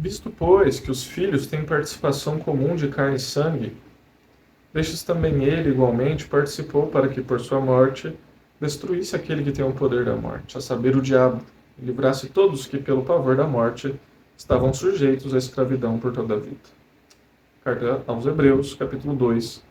Visto, pois, que os filhos têm participação comum de carne e sangue, destes também ele, igualmente, participou para que, por sua morte, destruísse aquele que tem o poder da morte, a saber, o diabo, e livrasse todos que, pelo pavor da morte, estavam sujeitos à escravidão por toda a vida. Carta aos Hebreus, capítulo 2,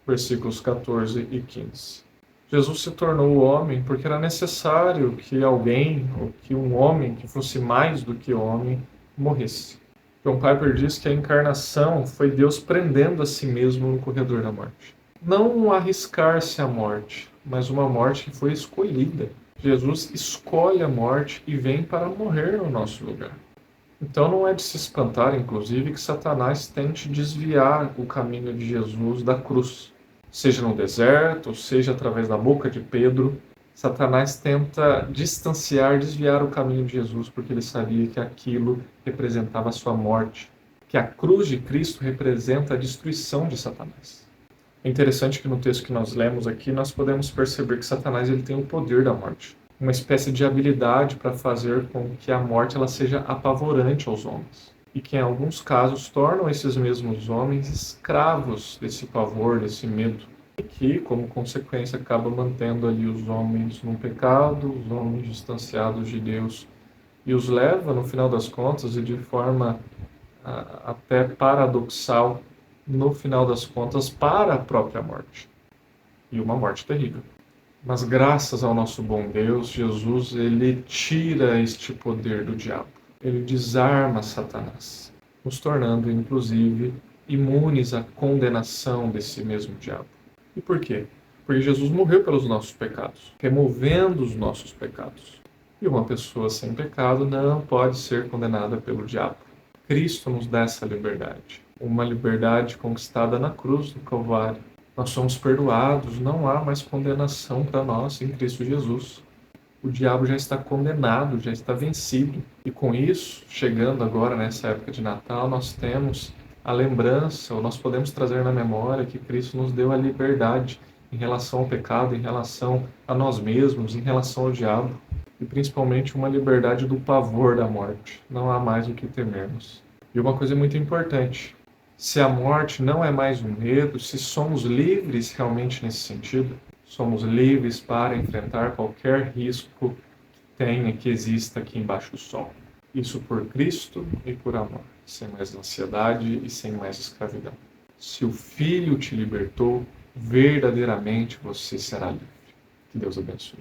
versículos 14 e 15. Jesus se tornou homem porque era necessário que alguém, ou que um homem que fosse mais do que homem, morresse. John Piper diz que a encarnação foi Deus prendendo a si mesmo no corredor da morte. Não arriscar-se à morte, mas uma morte que foi escolhida. Jesus escolhe a morte e vem para morrer no nosso lugar. Então não é de se espantar, inclusive, que Satanás tente desviar o caminho de Jesus da cruz. Seja no deserto, seja através da boca de Pedro, Satanás tenta distanciar, desviar o caminho de Jesus, porque ele sabia que aquilo representava a sua morte, que a cruz de Cristo representa a destruição de Satanás. É interessante que no texto que nós lemos aqui, nós podemos perceber que Satanás ele tem o poder da morte, uma espécie de habilidade para fazer com que a morte ela seja apavorante aos homens. E que em alguns casos tornam esses mesmos homens escravos desse pavor, desse medo. E que, como consequência, acaba mantendo ali os homens no pecado, os homens distanciados de Deus. E os leva, no final das contas, e de forma até paradoxal, no final das contas, para a própria morte. E uma morte terrível. Mas graças ao nosso bom Deus, Jesus, ele tira este poder do diabo. Ele desarma Satanás, nos tornando, inclusive, imunes à condenação desse mesmo diabo. E por quê? Porque Jesus morreu pelos nossos pecados, removendo os nossos pecados. E uma pessoa sem pecado não pode ser condenada pelo diabo. Cristo nos dá essa liberdade, uma liberdade conquistada na cruz do Calvário. Nós somos perdoados, não há mais condenação para nós em Cristo Jesus. O diabo já está condenado, já está vencido. E com isso, chegando agora nessa época de Natal, nós temos a lembrança, ou nós podemos trazer na memória que Cristo nos deu a liberdade em relação ao pecado, em relação a nós mesmos, em relação ao diabo. E principalmente uma liberdade do pavor da morte. Não há mais o que temermos. E uma coisa muito importante, se a morte não é mais um medo, se somos livres realmente nesse sentido, somos livres para enfrentar qualquer risco que tenha, que exista aqui embaixo do sol. Isso por Cristo e por amor, sem mais ansiedade e sem mais escravidão. Se o Filho te libertou, verdadeiramente você será livre. Que Deus abençoe.